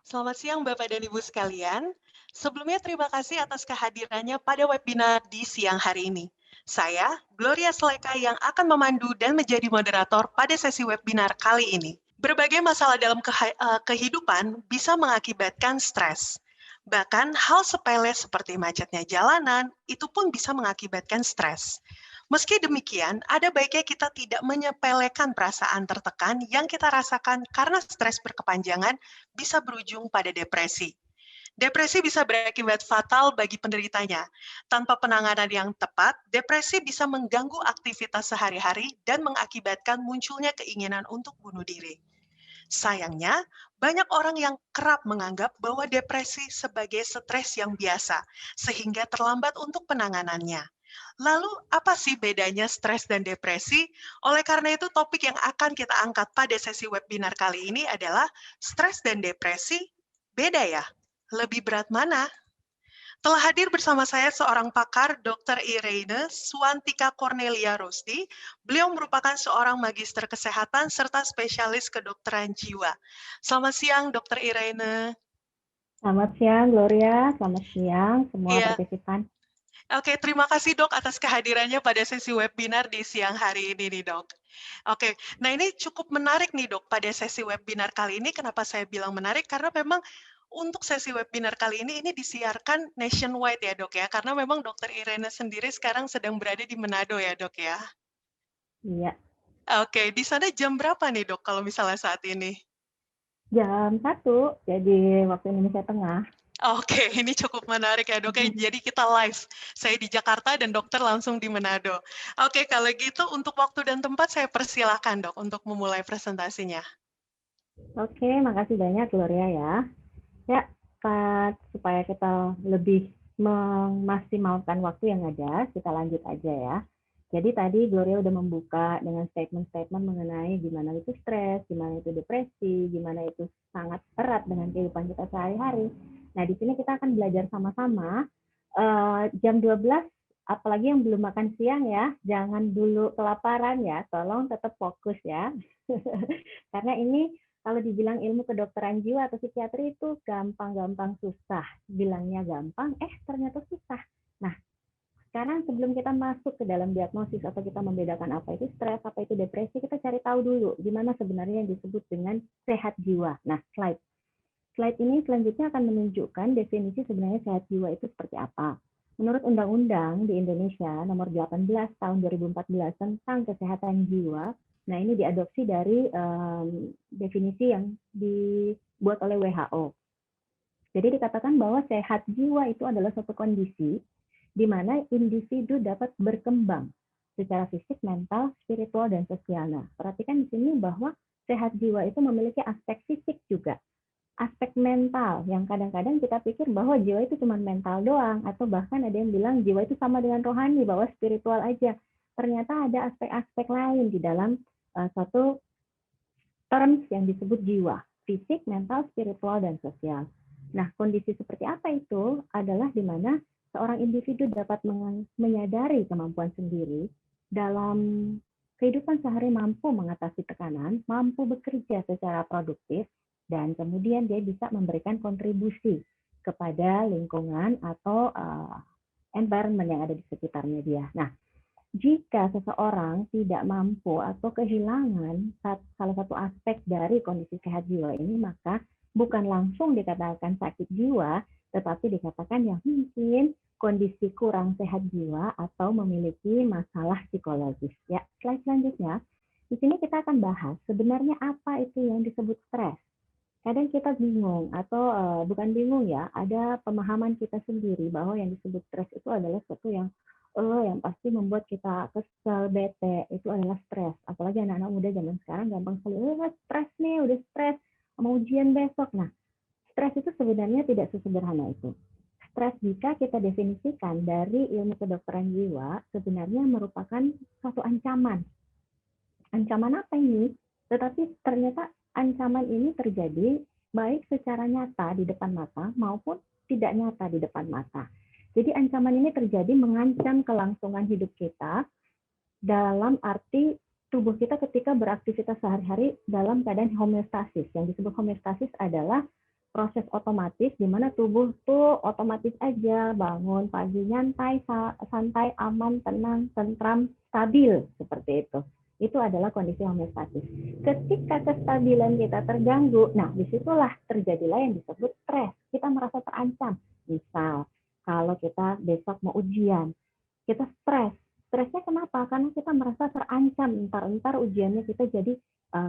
Selamat siang Bapak dan Ibu sekalian. Sebelumnya terima kasih atas kehadirannya pada webinar di siang hari ini. Saya, Gloria Seleka yang akan memandu dan menjadi moderator pada sesi webinar kali ini. Berbagai masalah dalam kehidupan bisa mengakibatkan stres. Bahkan hal sepele seperti macetnya jalanan itu pun bisa mengakibatkan stres. Meski demikian, ada baiknya kita tidak menyepelekan perasaan tertekan yang kita rasakan karena stres berkepanjangan bisa berujung pada depresi. Depresi bisa berakibat fatal bagi penderitanya. Tanpa penanganan yang tepat, depresi bisa mengganggu aktivitas sehari-hari dan mengakibatkan munculnya keinginan untuk bunuh diri. Sayangnya, banyak orang yang kerap menganggap bahwa depresi sebagai stres yang biasa, sehingga terlambat untuk penanganannya. Lalu, apa sih bedanya stres dan depresi? Oleh karena itu, topik yang akan kita angkat pada sesi webinar kali ini adalah stres dan depresi beda ya? Lebih berat mana? Telah hadir bersama saya seorang pakar, Dr. Irene Swantika Cornelia Rosti. Beliau merupakan seorang magister kesehatan serta spesialis kedokteran jiwa. Selamat siang, Dr. Irene. Selamat siang, Gloria. Selamat siang, semua Iya, partisipan. oke, terima kasih dok atas kehadirannya pada sesi webinar di siang hari ini nih dok. Oke, nah ini cukup menarik nih dok pada sesi webinar kali ini. Kenapa saya bilang menarik? Karena memang untuk sesi webinar kali ini disiarkan nationwide ya dok ya. Karena memang dokter Irene sendiri sekarang sedang berada di Manado ya dok ya. Iya, Oke, di sana jam berapa nih dok kalau misalnya saat ini? jam 1, jadi waktu Indonesia Tengah. Oke, ini cukup menarik ya dok. Jadi kita live. Saya di Jakarta dan dokter langsung di Manado. Oke, kalau gitu untuk waktu dan tempat saya persilahkan dok untuk memulai presentasinya. Oke, makasih banyak, Gloria ya. Ya, supaya kita lebih memaksimalkan waktu yang ada, kita lanjut aja ya. Jadi tadi Gloria udah membuka dengan statement-statement mengenai gimana itu stres, gimana itu depresi, gimana itu sangat erat dengan kehidupan kita sehari-hari. Nah, di sini kita akan belajar sama-sama. Jam 12, apalagi yang belum makan siang ya, jangan dulu kelaparan ya, tolong tetap fokus ya. Karena ini kalau dibilang ilmu kedokteran jiwa atau psikiatri itu gampang-gampang susah. Bilangnya gampang, ternyata susah. Nah, sekarang sebelum kita masuk ke dalam diagnosis atau kita membedakan apa itu stres, apa itu depresi, kita cari tahu dulu gimana sebenarnya yang disebut dengan sehat jiwa. Nah, slide ini selanjutnya akan menunjukkan definisi sebenarnya sehat jiwa itu seperti apa. Menurut Undang-Undang di Indonesia nomor 18 tahun 2014 tentang kesehatan jiwa, nah ini diadopsi dari definisi yang dibuat oleh WHO. Jadi dikatakan bahwa sehat jiwa itu adalah suatu kondisi di mana individu dapat berkembang secara fisik, mental, spiritual, dan sosial. Nah, perhatikan di sini bahwa sehat jiwa itu memiliki aspek fisik juga. Aspek mental yang kadang-kadang kita pikir bahwa jiwa itu cuma mental doang, atau bahkan ada yang bilang jiwa itu sama dengan rohani, bahwa spiritual aja. Ternyata ada aspek-aspek lain di dalam satu terms yang disebut jiwa, fisik, mental, spiritual, dan sosial. Nah, kondisi seperti apa itu adalah di mana seorang individu dapat menyadari kemampuan sendiri dalam kehidupan sehari, mampu mengatasi tekanan, mampu bekerja secara produktif, dan kemudian dia bisa memberikan kontribusi kepada lingkungan atau environment yang ada di sekitarnya dia. Nah, jika seseorang tidak mampu atau kehilangan salah satu aspek dari kondisi sehat jiwa ini, maka bukan langsung dikatakan sakit jiwa, tetapi dikatakan yang mungkin kondisi kurang sehat jiwa atau memiliki masalah psikologis. Ya, slide selanjutnya. Di sini kita akan bahas sebenarnya apa itu yang disebut stres. Kadang kita bingung atau bukan bingung ya, ada pemahaman kita sendiri bahwa yang disebut stres itu adalah sesuatu yang pasti membuat kita kesel, bete, itu adalah stres. Apalagi anak-anak muda zaman sekarang gampang sekali, stres nih, udah stres, mau ujian besok. Nah, stres itu sebenarnya tidak sesederhana itu. Stres jika kita definisikan dari ilmu kedokteran jiwa, sebenarnya merupakan suatu ancaman. Ancaman apa ini? Tetapi ternyata ancaman ini terjadi baik secara nyata di depan mata maupun tidak nyata di depan mata. Jadi ancaman ini terjadi mengancam kelangsungan hidup kita dalam arti tubuh kita ketika beraktivitas sehari-hari dalam keadaan homeostasis. Yang disebut homeostasis adalah proses otomatis di mana tubuh tuh otomatis aja bangun pagi nyantai, santai, aman, tenang, tentram, stabil seperti itu. Itu adalah kondisi homeostatis. Ketika kestabilan kita terganggu, nah disitulah terjadilah yang disebut stres. Kita merasa terancam. Misal, kalau kita besok mau ujian, kita stres. Stresnya kenapa? Karena kita merasa terancam. Entar ujiannya kita jadi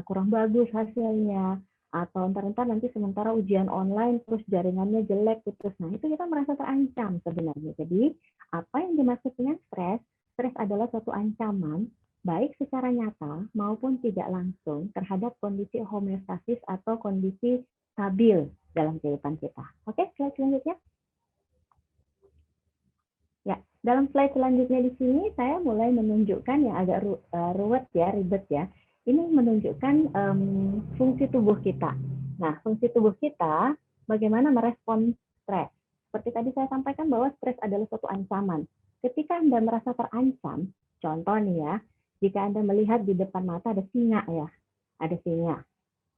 kurang bagus hasilnya. Atau entar nanti sementara ujian online terus jaringannya jelek. Terus, nah itu kita merasa terancam sebenarnya. Jadi apa yang dimaksud dengan stres? Stres adalah suatu ancaman baik secara nyata maupun tidak langsung terhadap kondisi homeostasis atau kondisi stabil dalam kehidupan kita. Oke, slide selanjutnya. Ya, dalam slide selanjutnya di sini saya mulai menunjukkan yang agak ribet ya. Ini menunjukkan fungsi tubuh kita. Nah, fungsi tubuh kita bagaimana merespon stres. Seperti tadi saya sampaikan bahwa stres adalah suatu ancaman. Ketika Anda merasa terancam, contoh nih ya, jika Anda melihat di depan mata ada singa ya, ada singa.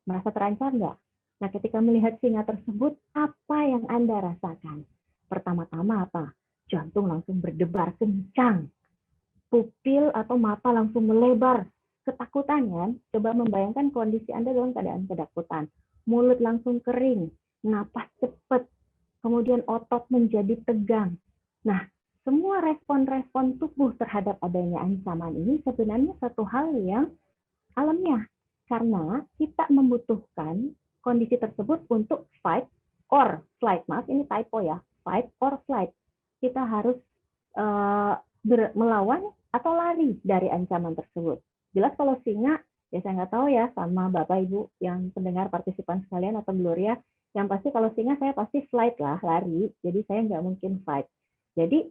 Merasa terancam nggak? Nah, ketika melihat singa tersebut, apa yang Anda rasakan? Pertama-tama apa? Jantung langsung berdebar kencang. Pupil atau mata langsung melebar. Ketakutan kan? Coba membayangkan kondisi Anda dalam keadaan ketakutan. Mulut langsung kering, napas cepat, kemudian otot menjadi tegang. Nah, semua respon-respon tubuh terhadap adanya ancaman ini sebenarnya satu hal yang alamiah. Karena kita membutuhkan kondisi tersebut untuk fight or flight. Maaf, ini typo ya. Fight or flight. Kita harus melawan atau lari dari ancaman tersebut. Jelas kalau singa, ya saya nggak tahu ya sama Bapak Ibu yang pendengar partisipan sekalian atau Gloria, yang pasti kalau singa saya pasti flight lah, lari. Jadi saya nggak mungkin fight. Jadi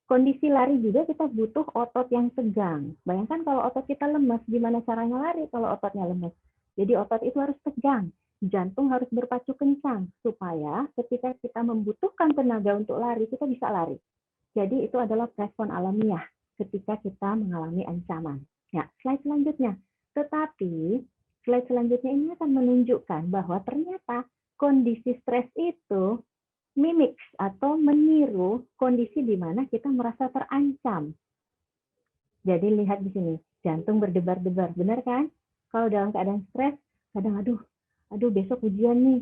kondisi lari juga kita butuh otot yang tegang. Bayangkan kalau otot kita lemas, gimana caranya lari kalau ototnya lemas? Jadi otot itu harus tegang. Jantung harus berpacu kencang supaya ketika kita membutuhkan tenaga untuk lari, kita bisa lari. Jadi itu adalah respon alamiah ketika kita mengalami ancaman. Ya, slide selanjutnya. Tetapi slide selanjutnya ini akan menunjukkan bahwa ternyata kondisi stres itu mimics atau meniru kondisi di mana kita merasa terancam. Jadi lihat di sini, jantung berdebar-debar, benar kan? Kalau dalam keadaan stres, kadang aduh besok ujian nih,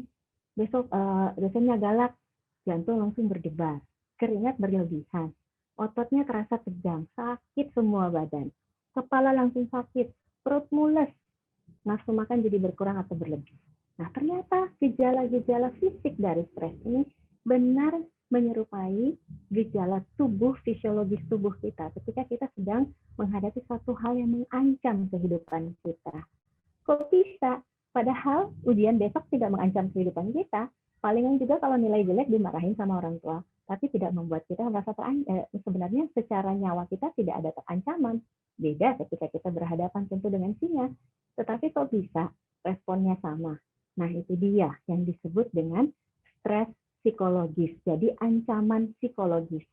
besok dosennya galak, jantung langsung berdebar, keringat berlebihan, ototnya terasa tegang, sakit semua badan, kepala langsung sakit, perut mules, nafsu makan jadi berkurang atau berlebih. Nah, ternyata gejala-gejala fisik dari stres ini benar menyerupai gejala tubuh, fisiologis tubuh kita ketika kita sedang menghadapi satu hal yang mengancam kehidupan kita. Kok bisa? Padahal ujian besok tidak mengancam kehidupan kita. Palingan juga kalau nilai jelek dimarahin sama orang tua, tapi tidak membuat kita merasa sebenarnya secara nyawa kita tidak ada ancaman. Beda ketika kita berhadapan tentu dengan singa. Tetapi kok bisa responnya sama? Nah, itu dia yang disebut dengan stres psikologis. Jadi ancaman psikologis.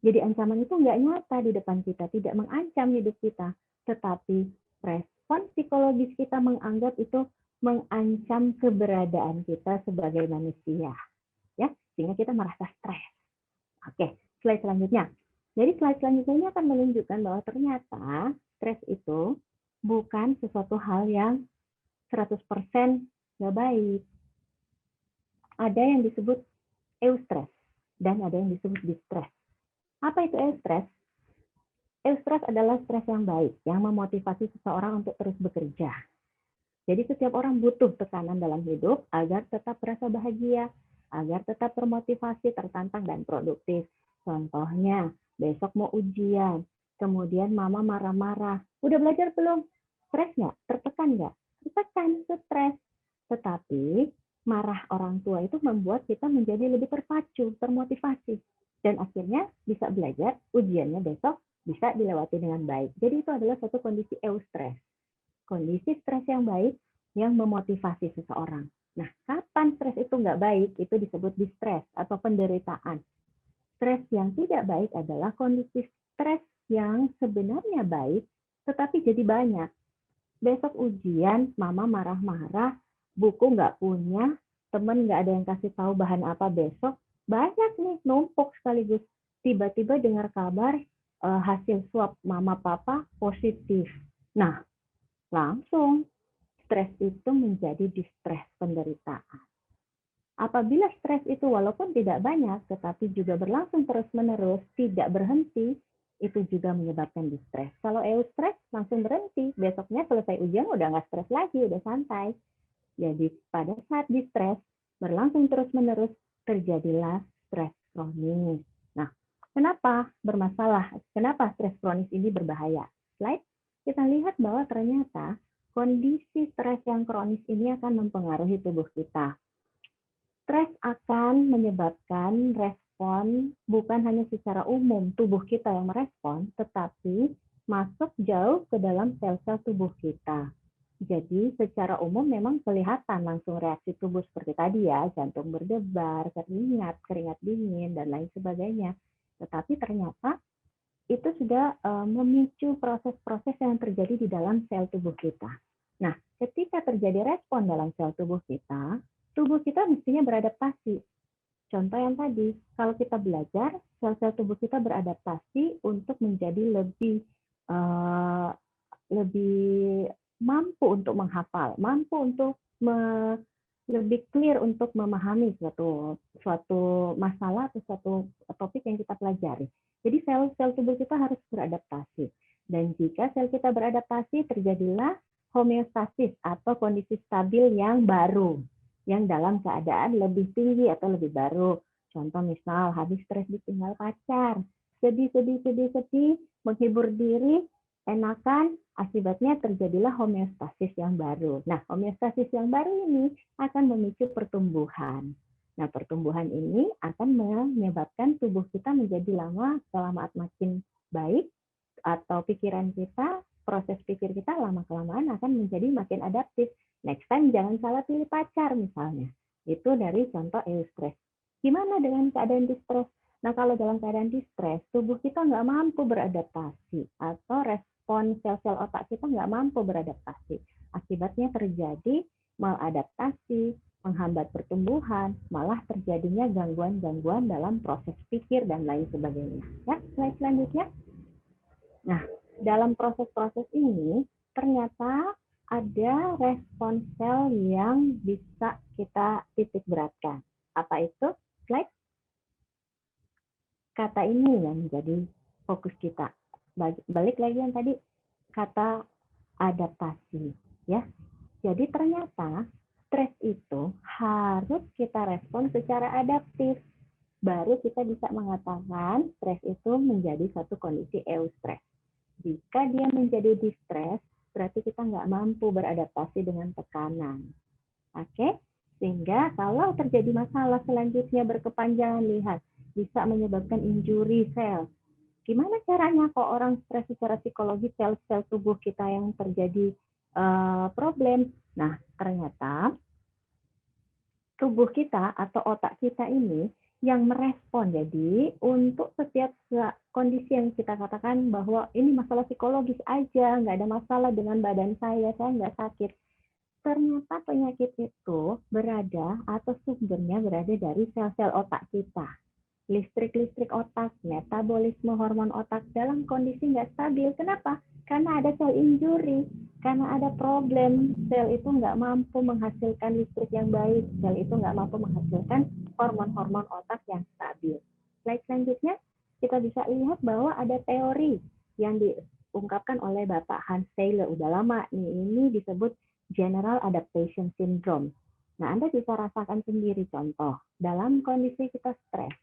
Jadi ancaman itu nggak nyata di depan kita, tidak mengancam hidup kita, tetapi respon psikologis kita menganggap itu mengancam keberadaan kita sebagai manusia, ya, sehingga kita merasa stres. Oke, slide selanjutnya. Jadi slide selanjutnya ini akan menunjukkan bahwa ternyata stres itu bukan sesuatu hal yang 100% nggak baik. Ada yang disebut eustress dan ada yang disebut distress. Apa itu eustress? Eustress adalah stres yang baik, yang memotivasi seseorang untuk terus bekerja. Jadi setiap orang butuh tekanan dalam hidup agar tetap merasa bahagia, agar tetap termotivasi, tertantang, dan produktif. Contohnya, besok mau ujian, kemudian mama marah-marah. Udah belajar belum? Stres nggak? Tertekan nggak? Tertekan, stres. Tetapi marah orang tua itu membuat kita menjadi lebih terpacu, termotivasi. Dan akhirnya bisa belajar, ujiannya besok bisa dilewati dengan baik. Jadi itu adalah satu kondisi eustress. Kondisi stres yang baik yang memotivasi seseorang. Nah, kapan stres itu nggak baik? Itu disebut distress atau penderitaan. Stres yang tidak baik adalah kondisi stres yang sebenarnya baik, tetapi jadi banyak. Besok ujian, mama marah-marah, buku nggak punya, temen nggak ada yang kasih tahu bahan apa besok, banyak nih, numpuk sekaligus. Tiba-tiba dengar kabar hasil swab mama papa positif. Nah, langsung stres itu menjadi distres penderitaan. Apabila stres itu walaupun tidak banyak, tetapi juga berlangsung terus-menerus, tidak berhenti, itu juga menyebabkan distres. Kalau eustress langsung berhenti, besoknya selesai ujian udah nggak stres lagi, udah santai. Jadi pada saat distres, berlangsung terus-menerus, terjadilah stres kronis. Nah, kenapa bermasalah? Kenapa stres kronis ini berbahaya? Slide, kita lihat bahwa ternyata kondisi stres yang kronis ini akan mempengaruhi tubuh kita. Stres akan menyebabkan respon bukan hanya secara umum tubuh kita yang merespon, tetapi masuk jauh ke dalam sel-sel tubuh kita. Jadi secara umum memang kelihatan langsung reaksi tubuh seperti tadi ya, jantung berdebar, keringat dingin, dan lain sebagainya. Tetapi ternyata itu sudah memicu proses-proses yang terjadi di dalam sel tubuh kita. Nah, ketika terjadi respon dalam sel tubuh kita mestinya beradaptasi. Contoh yang tadi, kalau kita belajar, sel-sel tubuh kita beradaptasi untuk menjadi lebih mampu untuk menghafal, mampu untuk lebih clear untuk memahami suatu masalah atau suatu topik yang kita pelajari. Jadi sel-sel tubuh kita harus beradaptasi. Dan jika sel kita beradaptasi, terjadilah homeostasis atau kondisi stabil yang baru, yang dalam keadaan lebih tinggi atau lebih baru. Contoh misal, habis stres ditinggal pacar, sedih, menghibur diri, enakan, akibatnya terjadilah homeostasis yang baru. Nah, homeostasis yang baru ini akan memicu pertumbuhan. Nah, pertumbuhan ini akan menyebabkan tubuh kita menjadi lama-kelamaan makin baik, atau pikiran kita, proses pikir kita lama-kelamaan akan menjadi makin adaptif. Next time jangan salah pilih pacar misalnya. Itu dari contoh eustress. Gimana dengan keadaan distres? Nah, kalau dalam keadaan distres, tubuh kita nggak mampu beradaptasi atau respon sel-sel otak kita nggak mampu beradaptasi. Akibatnya terjadi maladaptasi, menghambat pertumbuhan, malah terjadinya gangguan-gangguan dalam proses pikir dan lain sebagainya. Ya, slide selanjutnya. Nah, dalam proses-proses ini ternyata ada respon sel yang bisa kita titik beratkan. Apa itu? Slide. Kata ini yang menjadi fokus kita. Balik lagi yang tadi, kata adaptasi. Ya. Jadi ternyata stres itu harus kita respon secara adaptif. Baru kita bisa mengatakan stres itu menjadi satu kondisi eustress. Jika dia menjadi distres, berarti kita nggak mampu beradaptasi dengan tekanan. Oke? Sehingga kalau terjadi masalah selanjutnya berkepanjangan, lihat, bisa menyebabkan injury sel. Gimana caranya kok orang stres secara psikologi, sel-sel tubuh kita yang terjadi problem? Nah, ternyata tubuh kita atau otak kita ini yang merespon. Jadi untuk setiap kondisi yang kita katakan bahwa ini masalah psikologis aja, nggak ada masalah dengan badan saya nggak sakit. Ternyata penyakit itu berada atau sumbernya berada dari sel-sel otak kita. Listrik-listrik otak, metabolisme hormon otak dalam kondisi nggak stabil. Kenapa? Karena ada sel injury, karena ada problem, sel itu nggak mampu menghasilkan listrik yang baik, sel itu nggak mampu menghasilkan hormon-hormon otak yang stabil. Slide selanjutnya, kita bisa lihat bahwa ada teori yang diungkapkan oleh Bapak Hans Taylor, udah lama nih, ini disebut General Adaptation Syndrome. Nah, Anda bisa rasakan sendiri contoh, dalam kondisi kita stres,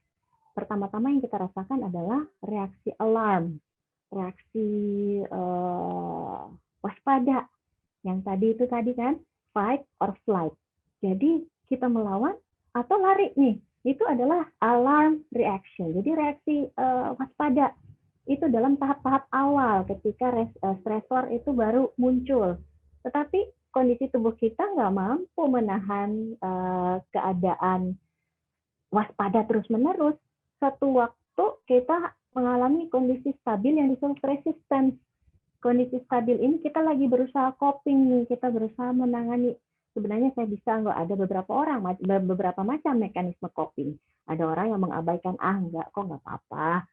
pertama-tama yang kita rasakan adalah reaksi alarm, reaksi waspada. Yang tadi kan, fight or flight. Jadi kita melawan atau lari nih, itu adalah alarm reaction. Jadi reaksi waspada itu dalam tahap-tahap awal ketika stresor itu baru muncul. Tetapi kondisi tubuh kita nggak mampu menahan keadaan waspada terus-menerus. Satu waktu kita mengalami kondisi stabil yang disebut resistance. kondisi stabil ini kita lagi berusaha coping nih, kita berusaha menangani. Sebenarnya saya bisa nggak ada beberapa macam mekanisme coping. Ada orang yang mengabaikan, enggak kok nggak apa-apa,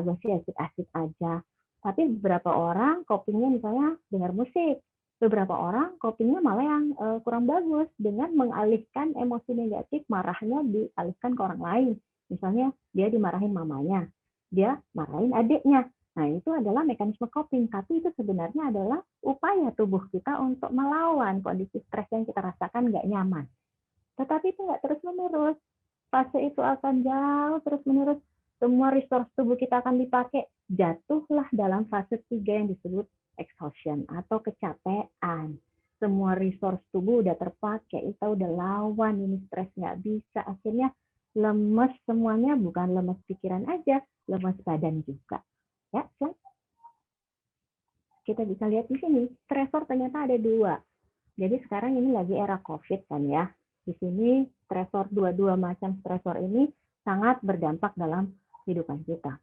gue sih asik-asik aja. Tapi beberapa orang copingnya misalnya dengar musik, beberapa orang copingnya malah yang kurang bagus dengan mengalihkan emosi negatif, marahnya dialihkan ke orang lain. Misalnya dia dimarahin mamanya, dia marahin adiknya. Nah, itu adalah mekanisme coping, tapi itu sebenarnya adalah upaya tubuh kita untuk melawan kondisi stres yang kita rasakan nggak nyaman. Tetapi itu nggak terus-menerus. Fase itu akan jauh terus-menerus. Semua resource tubuh kita akan dipakai. Jatuhlah dalam fase 3 yang disebut exhaustion atau kecapean. Semua resource tubuh udah terpakai, kita udah lawan ini stres nggak bisa. Akhirnya lemes semuanya, bukan lemes pikiran aja, lemes badan juga. Ya, slide. Kita bisa lihat di sini, stresor ternyata ada 2. Jadi sekarang ini lagi era COVID kan ya. Di sini stresor, dua macam stresor ini sangat berdampak dalam kehidupan kita.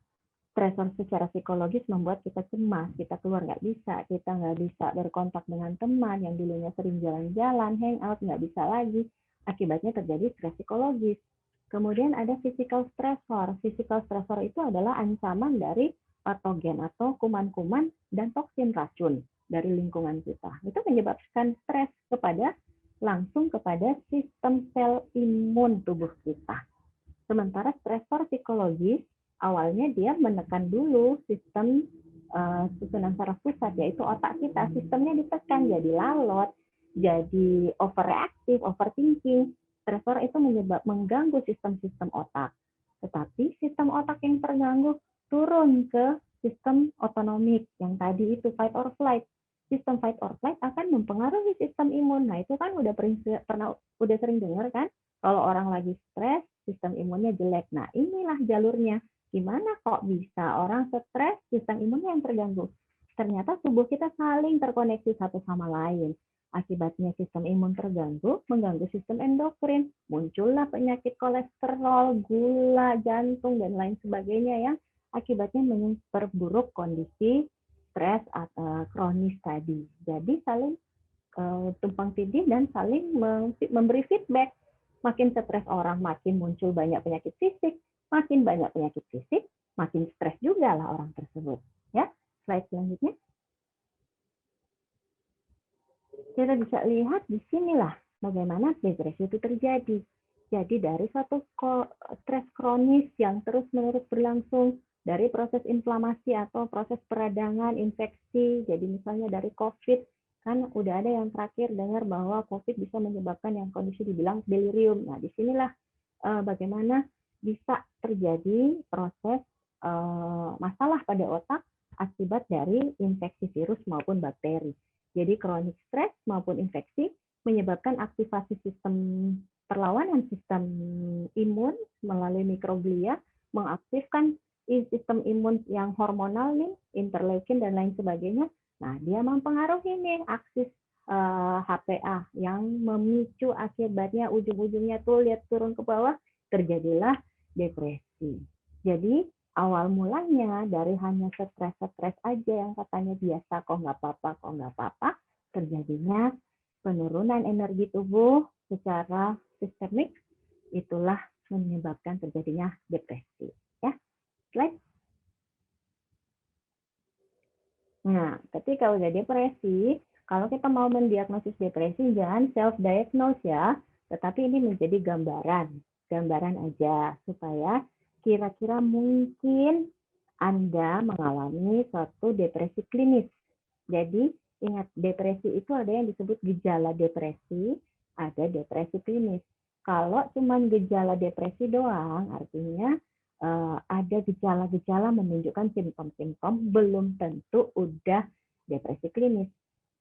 Stresor secara psikologis membuat kita cemas, kita keluar nggak bisa, kita nggak bisa berkontak dengan teman yang dulunya sering jalan-jalan, hangout, nggak bisa lagi. Akibatnya terjadi stres psikologis. Kemudian ada physical stressor. Physical stressor itu adalah ancaman dari patogen atau kuman-kuman dan toksin racun dari lingkungan kita. Itu menyebabkan stres langsung kepada sistem sel imun tubuh kita. Sementara stresor psikologis awalnya dia menekan dulu sistem susunan saraf pusat, yaitu otak kita. Sistemnya ditekan, jadi lalot, jadi overreactive, overthinking. Stresor itu mengganggu sistem-sistem otak. Tetapi sistem otak yang terganggu turun ke sistem otonomik yang tadi itu fight or flight. Sistem fight or flight akan mempengaruhi sistem imun. Nah, itu kan udah sering dengar kan? Kalau orang lagi stres, sistem imunnya jelek. Nah, inilah jalurnya. Gimana kok bisa orang stres, sistem imunnya yang terganggu? Ternyata tubuh kita saling terkoneksi satu sama lain. Akibatnya sistem imun terganggu, mengganggu sistem endokrin. Muncullah penyakit kolesterol, gula, jantung, dan lain sebagainya yang akibatnya memperburuk kondisi stres atau kronis tadi. Jadi saling tumpang tindih dan saling memberi feedback. Makin stres orang, makin muncul banyak penyakit fisik. Makin banyak penyakit fisik, makin stres juga lah orang tersebut. Ya, slide selanjutnya. Kita bisa lihat di sinilah bagaimana depresi itu terjadi. Jadi dari satu stres kronis yang terus-menerus berlangsung, dari proses inflamasi atau proses peradangan, infeksi, jadi misalnya dari COVID, kan udah ada yang terakhir dengar bahwa COVID bisa menyebabkan yang kondisi dibilang delirium. Nah, disinilah bagaimana bisa terjadi proses masalah pada otak akibat dari infeksi virus maupun bakteri. Jadi kronik stres maupun infeksi menyebabkan aktivasi sistem perlawanan sistem imun melalui mikroglia, mengaktifkan sistem imun yang hormonal nih, interleukin dan lain sebagainya. Nah, dia mempengaruhi nih aksis HPA yang memicu akibatnya ujung-ujungnya tuh lihat turun ke bawah, terjadilah depresi. Jadi awal mulanya dari hanya stres aja yang katanya biasa, kok nggak apa-apa, terjadinya penurunan energi tubuh secara sistemik, itulah menyebabkan terjadinya depresi. Ya, slide. Nah, ketika udah depresi, kalau kita mau mendiagnosis depresi, jangan self-diagnose ya, tetapi ini menjadi gambaran aja, supaya kira-kira mungkin Anda mengalami suatu depresi klinis. Jadi, ingat, depresi itu ada yang disebut gejala depresi, ada depresi klinis. Kalau cuma gejala depresi doang, artinya ada gejala-gejala menunjukkan simptom-simptom, belum tentu udah depresi klinis.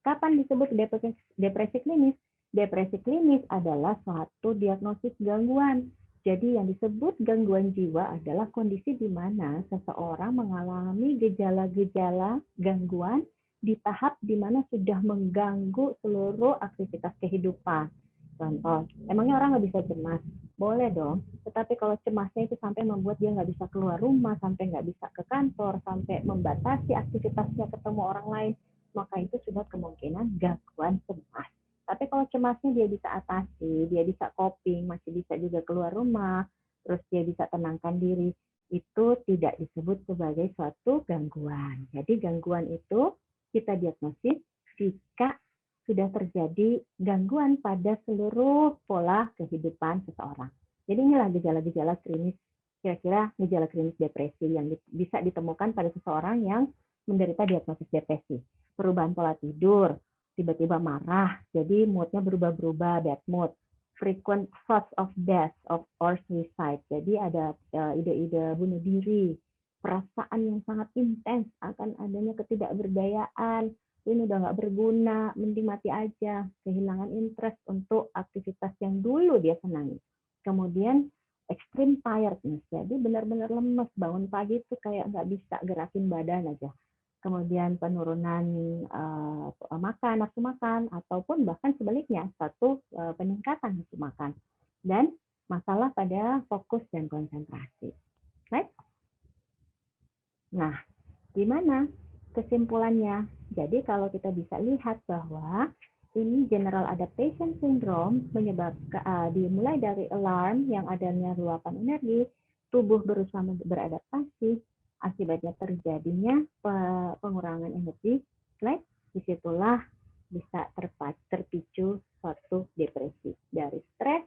Kapan disebut depresi klinis? Depresi klinis adalah suatu diagnosis gangguan. Jadi yang disebut gangguan jiwa adalah kondisi di mana seseorang mengalami gejala-gejala gangguan di tahap di mana sudah mengganggu seluruh aktivitas kehidupan. Contoh, emangnya orang nggak bisa cemas? Boleh dong, tetapi kalau cemasnya itu sampai membuat dia nggak bisa keluar rumah, sampai nggak bisa ke kantor, sampai membatasi aktivitasnya ketemu orang lain, maka itu sudah kemungkinan gangguan cemas. Tapi kalau cemasnya dia bisa atasi, dia bisa coping, masih bisa juga keluar rumah, terus dia bisa tenangkan diri, itu tidak disebut sebagai suatu gangguan. Jadi gangguan itu kita diagnosis jika sudah terjadi gangguan pada seluruh pola kehidupan seseorang. Jadi inilah gejala-gejala klinis, kira-kira gejala klinis depresi yang bisa ditemukan pada seseorang yang menderita diagnosis depresi. Perubahan pola tidur, tiba-tiba marah, jadi moodnya berubah-berubah, bad mood. Frequent thoughts of death or suicide, jadi ada ide-ide bunuh diri, perasaan yang sangat intens akan adanya ketidakberdayaan, ini udah nggak berguna, mending mati aja, kehilangan interest untuk aktivitas yang dulu dia senangi. Kemudian extreme tiredness, jadi benar-benar lemes, bangun pagi itu kayak nggak bisa gerakin badan aja. Kemudian penurunan nafsu makan, ataupun bahkan sebaliknya, satu peningkatan nafsu makan. Dan masalah pada fokus dan konsentrasi. Right? Nah, gimana kesimpulannya? Jadi kalau kita bisa lihat bahwa ini general adaptation syndrome menyebabkan dimulai dari alarm yang adanya luapan energi, tubuh berusaha beradaptasi, akibatnya terjadinya pengurangan energi, right? Disitulah bisa terpicu suatu depresi. Dari stres,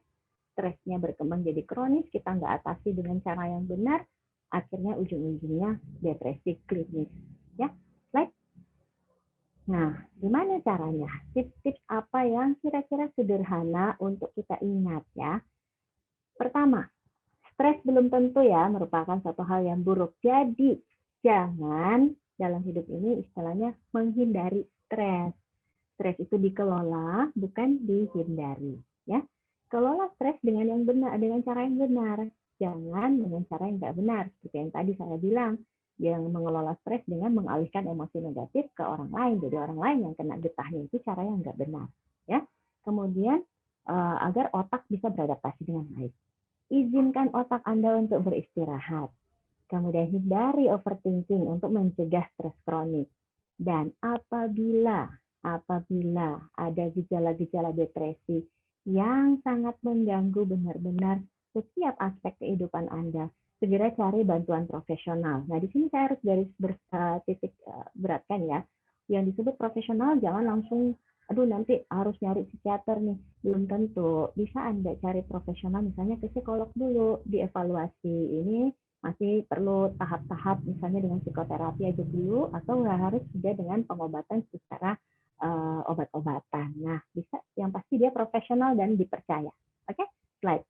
stresnya berkembang jadi kronis, kita nggak atasi dengan cara yang benar, akhirnya ujung-ujungnya depresi klinis. Ya, slide. Nah, gimana caranya? Tips-tips apa yang kira-kira sederhana untuk kita ingat ya? Pertama, stres belum tentu ya merupakan satu hal yang buruk. Jadi, jangan dalam hidup ini istilahnya menghindari stres. Stres itu dikelola, bukan dihindari. Ya, kelola stres dengan yang benar, dengan cara yang benar. Jangan dengan cara yang tidak benar. Seperti yang tadi saya bilang, yang mengelola stres dengan mengalihkan emosi negatif ke orang lain. Jadi orang lain yang kena getahnya itu cara yang nggak benar. Ya, kemudian agar otak bisa beradaptasi dengan baik. Izinkan otak Anda untuk beristirahat. Kemudian hindari overthinking untuk mencegah stres kronik. Dan apabila ada gejala-gejala depresi yang sangat mengganggu benar-benar setiap aspek kehidupan Anda, segera cari bantuan profesional. Nah, di sini saya harus garis titik beratkan ya. Yang disebut profesional jangan langsung, aduh nanti harus nyari psikiater nih. Belum tentu. Bisa Anda cari profesional, misalnya ke psikolog dulu, dievaluasi. Ini masih perlu tahap-tahap, misalnya dengan psikoterapi aja dulu, atau harus juga dengan pengobatan secara obat-obatan. Nah, bisa yang pasti dia profesional dan dipercaya. Oke, slide.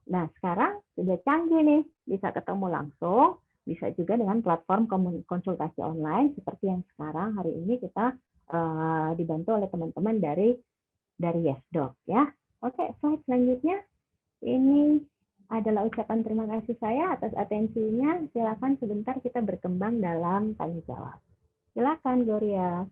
Nah, sekarang sudah canggih nih, bisa ketemu langsung, bisa juga dengan platform konsultasi online seperti yang sekarang hari ini kita dibantu oleh teman-teman dari YesDoc ya. Oke, slide selanjutnya. Ini adalah ucapan terima kasih saya atas atensinya. Silakan sebentar kita berkembang dalam tanya jawab. Silakan Gloria.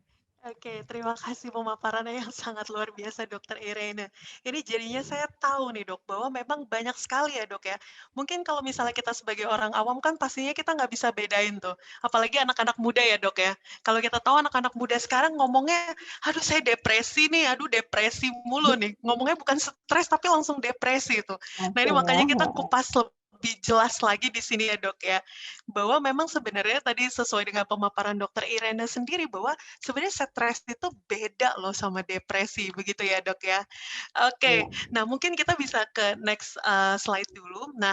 Oke, terima kasih pemaparannya yang sangat luar biasa, Dokter Irene. Ini jadinya saya tahu nih, Dok, bahwa memang banyak sekali ya, Dok, ya. Mungkin kalau misalnya kita sebagai orang awam kan pastinya kita nggak bisa bedain tuh. Apalagi anak-anak muda ya, Dok, ya. Kalau kita tahu anak-anak muda sekarang ngomongnya, aduh saya depresi nih, aduh depresi mulu nih. Ngomongnya bukan stres tapi langsung depresi itu. Nah, ini Oke makanya ya. kita kupas lebih jelas lagi di sini ya, Dok, ya. Bahwa memang sebenarnya tadi sesuai dengan pemaparan Dokter Irene sendiri bahwa sebenarnya stres itu beda loh sama depresi, begitu ya, Dok, ya? Oke, Ya. nah mungkin kita bisa ke next, slide dulu. Nah,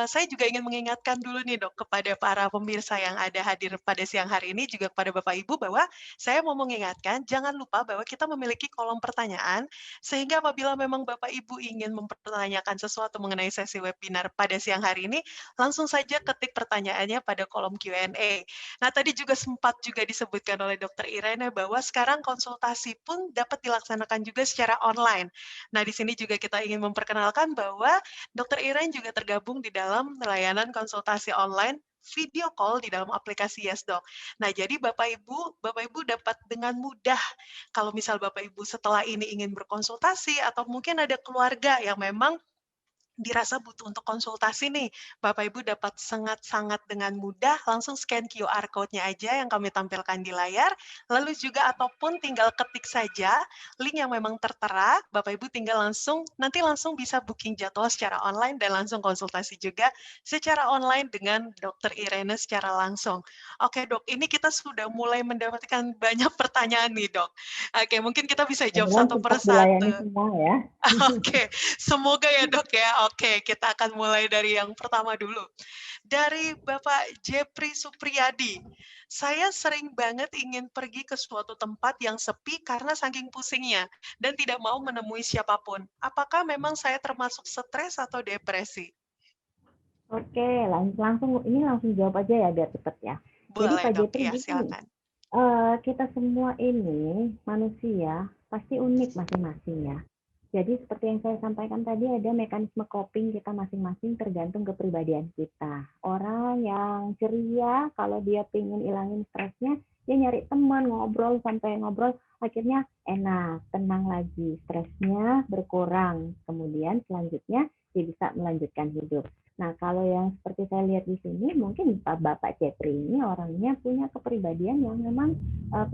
saya juga ingin mengingatkan dulu nih, Dok, kepada para pemirsa yang ada hadir pada siang hari ini, juga kepada Bapak Ibu bahwa saya mau mengingatkan, jangan lupa bahwa kita memiliki kolom pertanyaan, sehingga apabila memang Bapak Ibu ingin mempertanyakan sesuatu mengenai sesi webinar pada siang hari ini, langsung saja ketik pertanyaannya pada kolom Q&A. Nah, tadi juga sempat juga disebutkan oleh Dokter Irene bahwa sekarang konsultasi pun dapat dilaksanakan juga secara online. Nah, di sini juga kita ingin memperkenalkan bahwa Dokter Irene juga tergabung di dalam layanan konsultasi online video call di dalam aplikasi YesDoc. Nah, jadi Bapak Ibu dapat dengan mudah kalau misal Bapak Ibu setelah ini ingin berkonsultasi atau mungkin ada keluarga yang memang dirasa butuh untuk konsultasi nih, Bapak Ibu dapat sangat-sangat dengan mudah langsung scan QR code-nya aja yang kami tampilkan di layar, lalu juga ataupun tinggal ketik saja link yang memang tertera, Bapak Ibu tinggal nanti langsung bisa booking jadwal secara online dan langsung konsultasi juga secara online dengan Dokter Irene secara langsung. Oke Dok, ini kita sudah mulai mendapatkan banyak pertanyaan nih Dok. Oke, mungkin kita bisa jawab Mudah-mudahan satu cepat dilayani persatu. semua ya. Oke, semoga ya Dok ya. Oke, kita akan mulai dari yang pertama dulu. Dari Bapak Jepri Supriyadi, saya sering banget ingin pergi ke suatu tempat yang sepi karena saking pusingnya dan tidak mau menemui siapapun. Apakah memang saya termasuk stres atau depresi? Oke, langsung jawab aja ya biar cepet ya. Jadi Boleh Pak Dok, Jepri iya gini, silakan. kita semua ini manusia pasti unik masing-masing ya. Jadi seperti yang saya sampaikan tadi ada mekanisme coping kita masing-masing tergantung kepribadian kita. Orang yang ceria kalau dia pengen ilangin stresnya, dia nyari teman, ngobrol sampai ngobrol, akhirnya enak, tenang lagi, stresnya berkurang. Kemudian selanjutnya dia bisa melanjutkan hidup. Nah, kalau yang seperti saya lihat di sini, mungkin Bapak Jeffrey ini orangnya punya kepribadian yang memang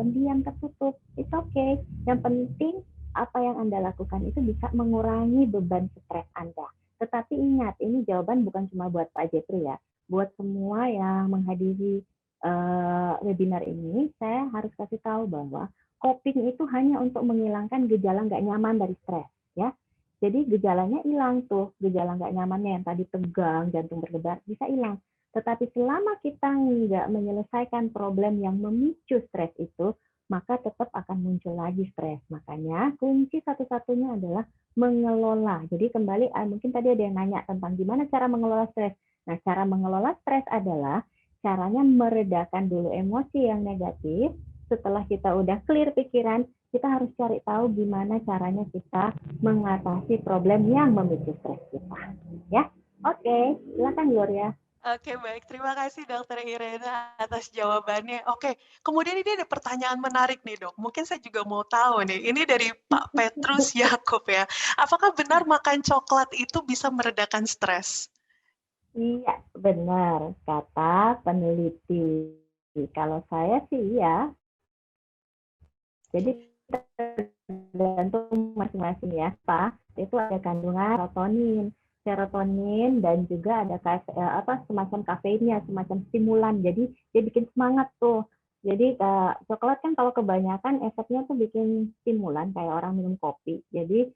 pendiam, tertutup. It's okay. Yang penting apa yang Anda lakukan itu bisa mengurangi beban stres Anda. Tetapi ingat, ini jawaban bukan cuma buat Pak Jeffrey ya. Buat semua yang menghadiri webinar ini, saya harus kasih tahu bahwa coping itu hanya untuk menghilangkan gejala nggak nyaman dari stres. Ya, jadi gejalanya hilang tuh, gejala nggak nyamannya yang tadi tegang, jantung berdebar, bisa hilang. Tetapi selama kita nggak menyelesaikan problem yang memicu stres itu, maka tetap akan muncul lagi stres. Makanya kunci satu-satunya adalah mengelola. Jadi kembali, mungkin tadi ada yang nanya tentang gimana cara mengelola stres. Nah, cara mengelola stres adalah caranya meredakan dulu emosi yang negatif. Setelah kita udah clear pikiran, kita harus cari tahu gimana caranya kita mengatasi problem yang memicu stres kita. Ya, oke, silakan Gloria. Oke, baik. Terima kasih Dokter Irena atas jawabannya. Oke, kemudian ini ada pertanyaan menarik nih dok. Mungkin saya juga mau tahu nih, ini dari Pak Petrus Yakob ya. Apakah benar makan coklat itu bisa meredakan stres? Iya, benar kata peneliti. Kalau saya sih ya, jadi tergantung masing-masing ya, Pak. Itu ada kandungan serotonin, dan juga ada semacam kafeinnya, semacam stimulan. Jadi dia bikin semangat tuh. Jadi coklat kan kalau kebanyakan efeknya tuh bikin stimulan kayak orang minum kopi. Jadi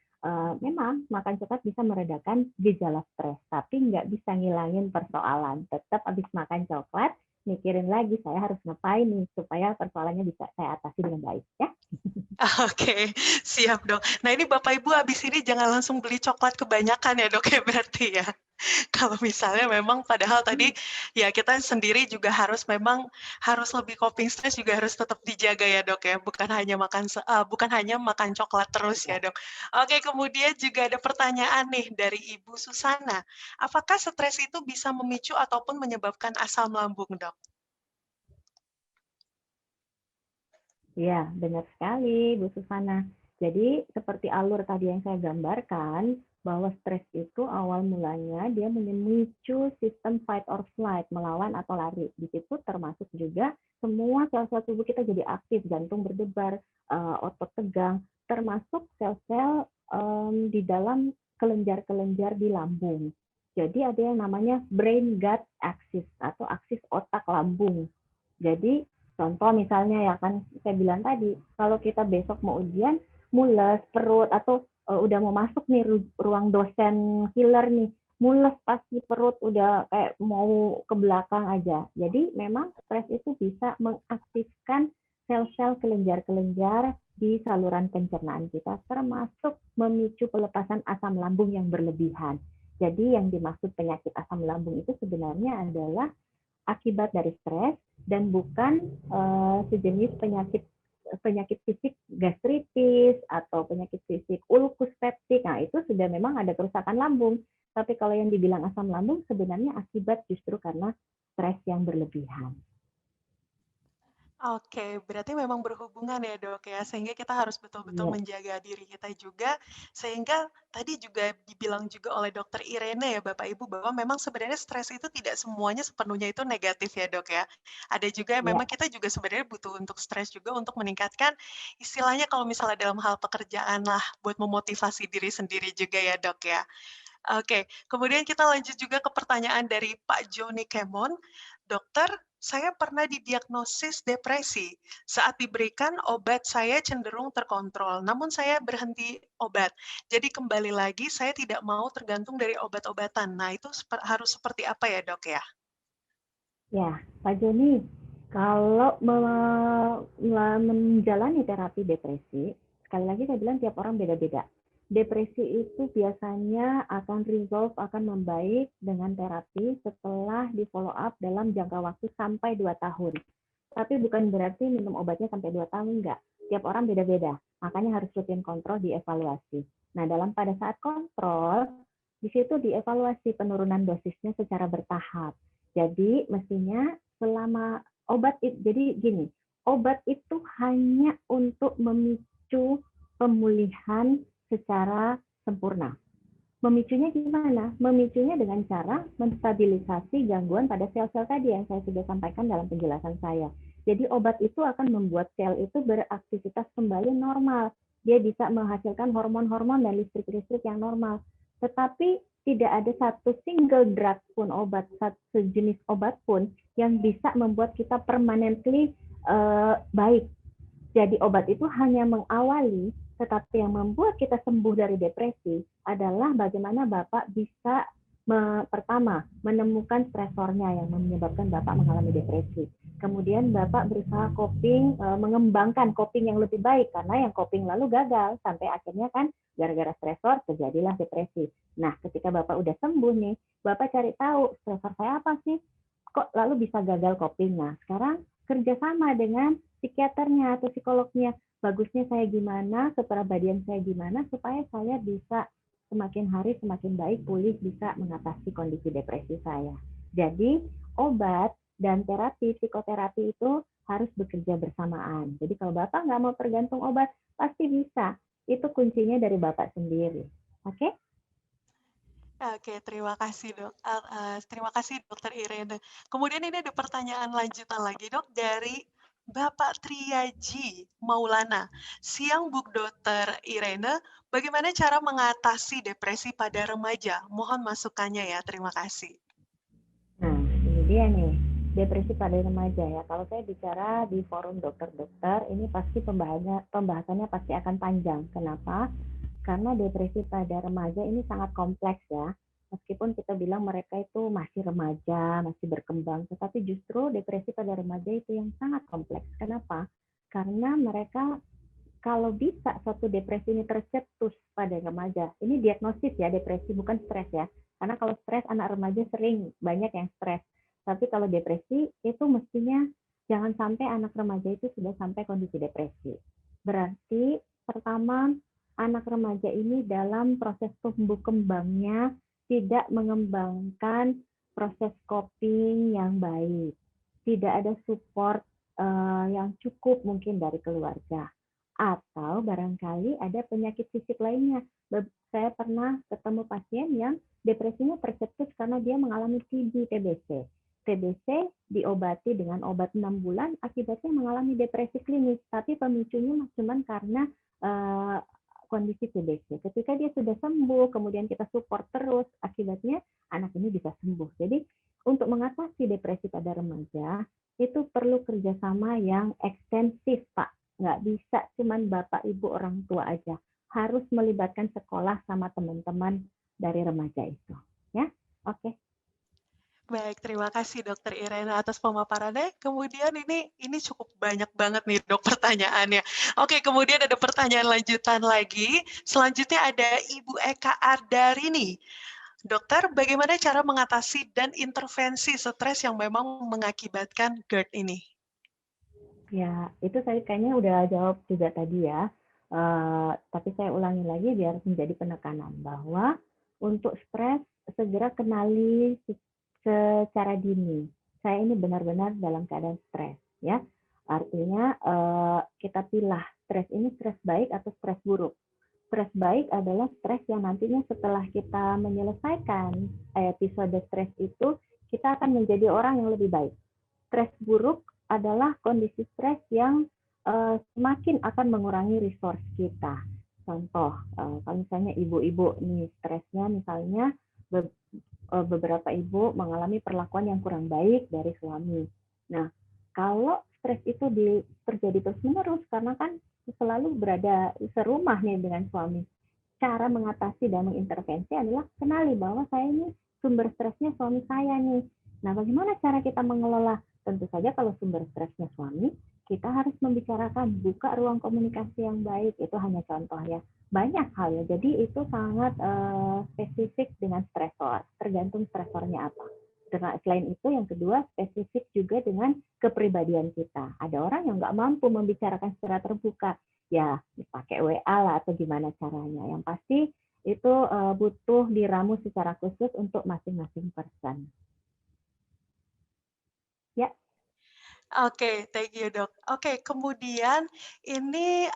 memang makan coklat bisa meredakan gejala stres, tapi nggak bisa ngilangin persoalan. Tetap habis makan coklat, mikirin lagi saya harus ngapain nih supaya persoalannya bisa saya atasi dengan baik ya. Oke, siap dok. Nah ini Bapak Ibu habis ini jangan langsung beli coklat kebanyakan ya dok ya berarti ya. Kalau misalnya memang padahal tadi ya kita sendiri juga harus lebih coping stres juga harus tetap dijaga ya dok ya, bukan hanya makan coklat terus ya dok. Oke, kemudian juga ada pertanyaan nih dari Ibu Susana. Apakah stres itu bisa memicu ataupun menyebabkan asam lambung dok? Ya, benar sekali, Bu Susana. Jadi, seperti alur tadi yang saya gambarkan, bahwa stres itu awal mulanya dia memicu sistem fight or flight, melawan atau lari. Di situ termasuk juga semua sel-sel tubuh kita jadi aktif, jantung berdebar, otot tegang, termasuk sel-sel di dalam kelenjar-kelenjar di lambung. Jadi ada yang namanya brain gut axis atau aksis otak lambung. Jadi contoh misalnya ya kan saya bilang tadi, kalau kita besok mau ujian, mules perut atau udah mau masuk nih ruang dosen killer nih, mules pasti perut udah kayak mau ke belakang aja. Jadi memang stres itu bisa mengaktifkan sel-sel kelenjar-kelenjar di saluran pencernaan kita, termasuk memicu pelepasan asam lambung yang berlebihan. Jadi yang dimaksud penyakit asam lambung itu sebenarnya adalah akibat dari stres dan bukan sejenis penyakit fisik gastritis atau penyakit fisik ulkus peptik. Nah, itu sudah memang ada kerusakan lambung. Tapi kalau yang dibilang asam lambung sebenarnya akibat justru karena stres yang berlebihan. Oke, berarti memang berhubungan ya dok ya, sehingga kita harus betul-betul Iya, menjaga diri kita juga, sehingga tadi juga dibilang juga oleh dokter Irene ya Bapak Ibu, bahwa memang sebenarnya stres itu tidak semuanya sepenuhnya itu negatif ya dok ya. Ada juga yang iya, memang kita juga sebenarnya butuh untuk stres juga untuk meningkatkan, istilahnya kalau misalnya dalam hal pekerjaan lah, buat memotivasi diri sendiri juga ya dok ya. Oke, kemudian kita lanjut juga ke pertanyaan dari Pak Joni Kemon. Dokter, saya pernah didiagnosis depresi. Saat diberikan obat saya cenderung terkontrol, namun saya berhenti obat. Jadi kembali lagi saya tidak mau tergantung dari obat-obatan. Nah, itu harus seperti apa ya, Dok ya? ya, Pak Joni, kalau menjalani terapi depresi, sekali lagi saya bilang tiap orang beda-beda. Depresi itu biasanya akan resolve, akan membaik dengan terapi setelah di follow up dalam jangka waktu sampai 2 tahun. Tapi bukan berarti minum obatnya sampai 2 tahun, enggak. Tiap orang beda-beda, makanya harus rutin kontrol, dievaluasi. Nah, pada saat kontrol, di situ dievaluasi penurunan dosisnya secara bertahap. Jadi mestinya selama jadi gini, obat itu hanya untuk memicu pemulihan secara sempurna. Memicunya gimana? Memicunya dengan cara menstabilisasi gangguan pada sel-sel tadi yang saya sudah sampaikan dalam penjelasan saya. Jadi obat itu akan membuat sel itu beraktivitas kembali normal. Dia bisa menghasilkan hormon-hormon dan listrik-listrik yang normal. Tetapi tidak ada satu single drug pun satu jenis obat pun yang bisa membuat kita permanently baik. Jadi obat itu hanya mengawali, tetapi yang membuat kita sembuh dari depresi adalah bagaimana Bapak bisa pertama menemukan stresornya yang menyebabkan Bapak mengalami depresi. Kemudian Bapak berusaha coping, mengembangkan coping yang lebih baik karena yang coping lalu gagal sampai akhirnya kan gara-gara stresor terjadilah depresi. Nah, ketika Bapak udah sembuh nih, Bapak cari tahu stresor saya apa sih? Kok lalu bisa gagal coping? Nah, sekarang kerjasama dengan psikiaternya atau psikolognya. Bagusnya saya gimana, kepribadian saya gimana, supaya saya bisa semakin hari semakin baik, pulih, bisa mengatasi kondisi depresi saya. Jadi, obat dan terapi, psikoterapi itu harus bekerja bersamaan. Jadi kalau Bapak nggak mau tergantung obat, pasti bisa. Itu kuncinya dari Bapak sendiri. Oke? Oke, terima kasih dok. Terima kasih dokter Irene. Kemudian ini ada pertanyaan lanjutan lagi dok dari Bapak Triaji Maulana. Siang Bu Dokter Irene, bagaimana cara mengatasi depresi pada remaja? Mohon masukannya ya, terima kasih. Nah, ini dia nih, depresi pada remaja ya. Kalau saya bicara di forum dokter-dokter, ini pasti pembahasannya pasti akan panjang. Kenapa? Karena depresi pada remaja ini sangat kompleks ya. Meskipun kita bilang mereka itu masih remaja, masih berkembang, tetapi justru depresi pada remaja itu yang sangat kompleks. Kenapa? Karena mereka kalau bisa suatu depresi ini tercetus pada remaja, ini diagnosis ya depresi bukan stres ya. Karena kalau stres anak remaja sering banyak yang stres. Tapi kalau depresi itu mestinya jangan sampai anak remaja itu sudah sampai kondisi depresi. Berarti pertama anak remaja ini dalam proses tumbuh kembangnya tidak mengembangkan proses coping yang baik. Tidak ada support yang cukup mungkin dari keluarga atau barangkali ada penyakit fisik lainnya. Saya pernah ketemu pasien yang depresinya tercetus karena dia mengalami TB, TBC. TBC diobati dengan obat 6 bulan, akibatnya mengalami depresi klinis, tapi pemicunya cuma karena kondisi TBC. Ketika dia sudah sembuh, kemudian kita support terus, akibatnya anak ini bisa sembuh. Jadi untuk mengatasi depresi pada remaja, itu perlu kerjasama yang ekstensif, Pak. Nggak bisa cuman bapak ibu orang tua aja, harus melibatkan sekolah sama teman-teman dari remaja itu ya. Oke. Baik, terima kasih Dokter Irena atas pemaparannya. Kemudian ini cukup banyak banget nih Dok pertanyaannya. Oke, kemudian ada pertanyaan lanjutan lagi. Selanjutnya ada Ibu Eka Ardarini. Dokter, bagaimana cara mengatasi dan intervensi stres yang memang mengakibatkan GERD ini? Ya itu saya kayaknya udah jawab juga tadi ya. Tapi saya ulangi lagi biar menjadi penekanan bahwa untuk stres segera kenali secara dini. saya ini benar-benar dalam keadaan stres, ya. Artinya kita pilah stres ini stres baik atau stres buruk. Stres baik adalah stres yang nantinya setelah kita menyelesaikan episode stres itu, kita akan menjadi orang yang lebih baik. Stres buruk adalah kondisi stres yang semakin akan mengurangi resource kita. Contoh, kalau misalnya ibu-ibu nih stresnya misalnya beberapa ibu mengalami perlakuan yang kurang baik dari suami. Nah, kalau stres itu terjadi terus-menerus karena kan selalu berada serumah nih dengan suami. Cara mengatasi dan mengintervensi adalah kenali bahwa saya ini sumber stresnya suami saya nih. Nah, bagaimana cara kita mengelola? Tentu saja kalau sumber stresnya suami, kita harus membicarakan, buka ruang komunikasi yang baik. Itu hanya contoh ya. Banyak hal ya. Jadi itu sangat spesifik dengan stresor, tergantung stresornya apa. Selain itu, yang kedua, spesifik juga dengan kepribadian kita. Ada orang yang nggak mampu membicarakan secara terbuka, ya pakai WA lah atau gimana caranya. Yang pasti itu butuh diramu secara khusus untuk masing-masing person. Ya. Oke, thank you, Dok. Oke, kemudian ini,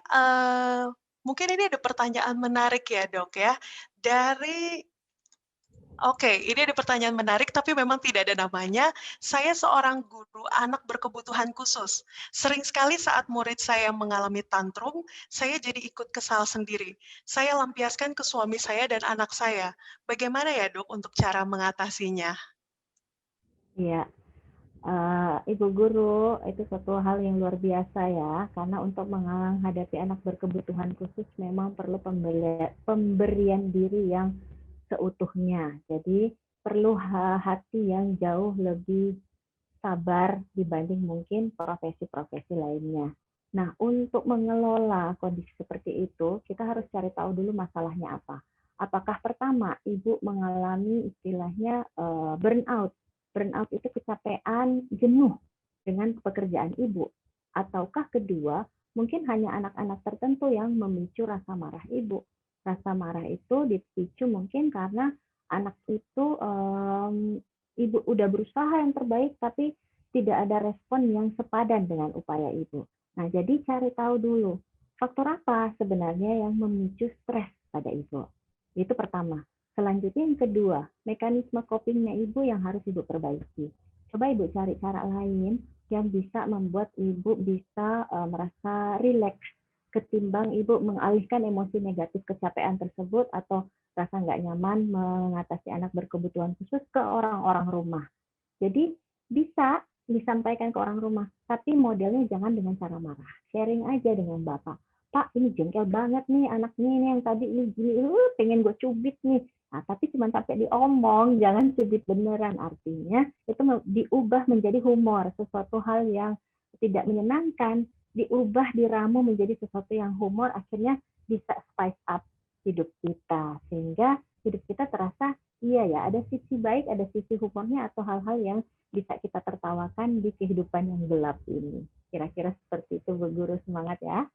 mungkin ini ada pertanyaan menarik ya, Dok, ya. Dari Oke, ini ada pertanyaan menarik, tapi memang tidak ada namanya. Saya seorang guru anak berkebutuhan khusus. Sering sekali saat murid saya mengalami tantrum, saya jadi ikut kesal sendiri. Saya lampiaskan ke suami saya dan anak saya. Bagaimana ya, Dok, untuk cara mengatasinya? Iya, Ibu guru itu suatu hal yang luar biasa ya, karena untuk menghadapi anak berkebutuhan khusus memang perlu pemberian diri yang seutuhnya. Jadi perlu hati yang jauh lebih sabar dibanding mungkin profesi-profesi lainnya. Nah, untuk mengelola kondisi seperti itu, kita harus cari tahu dulu masalahnya apa. Apakah pertama, ibu mengalami istilahnya burnout. Burnout itu kecapean, jenuh dengan pekerjaan ibu. Ataukah kedua, mungkin hanya anak-anak tertentu yang memicu rasa marah ibu. Rasa marah itu dipicu mungkin karena anak itu ibu udah berusaha yang terbaik tapi tidak ada respon yang sepadan dengan upaya ibu. Nah, jadi cari tahu dulu faktor apa sebenarnya yang memicu stres pada ibu. Itu pertama. Selanjutnya yang kedua, mekanisme copingnya ibu yang harus ibu perbaiki. Coba ibu cari cara lain yang bisa membuat ibu bisa merasa rileks ketimbang ibu mengalihkan emosi negatif kecapean tersebut atau rasa nggak nyaman mengatasi anak berkebutuhan khusus ke orang-orang rumah. Jadi bisa disampaikan ke orang rumah, tapi modelnya jangan dengan cara marah. Sharing aja dengan Bapak. Pak, ini jengkel banget nih anaknya ini yang tadi ini gini, pengen gue cubit nih. Nah, tapi cuma sampai diomong, jangan cubit beneran. Artinya itu diubah menjadi humor, sesuatu hal yang tidak menyenangkan, diubah, diramu menjadi sesuatu yang humor, akhirnya bisa spice up hidup kita. Sehingga hidup kita terasa iya ya, ada sisi baik, ada sisi humornya atau hal-hal yang bisa kita tertawakan di kehidupan yang gelap ini. Kira-kira seperti itu, Bu Guru. Semangat ya.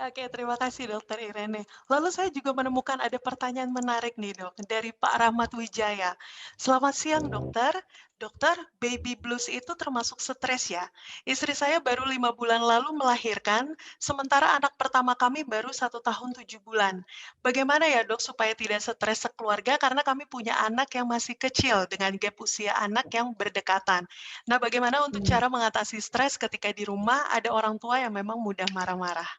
Oke, terima kasih Dokter Irene. Lalu saya juga menemukan ada pertanyaan menarik nih dok, dari Pak Rahmat Wijaya. Selamat siang dokter. Dokter, baby blues itu termasuk stres ya? Istri saya baru 5 bulan lalu melahirkan, sementara anak pertama kami baru 1 tahun 7 bulan. Bagaimana ya dok supaya tidak stres sekeluarga karena kami punya anak yang masih kecil dengan gap usia anak yang berdekatan. Nah, bagaimana untuk Hmm. cara mengatasi stres ketika di rumah ada orang tua yang memang mudah marah-marah?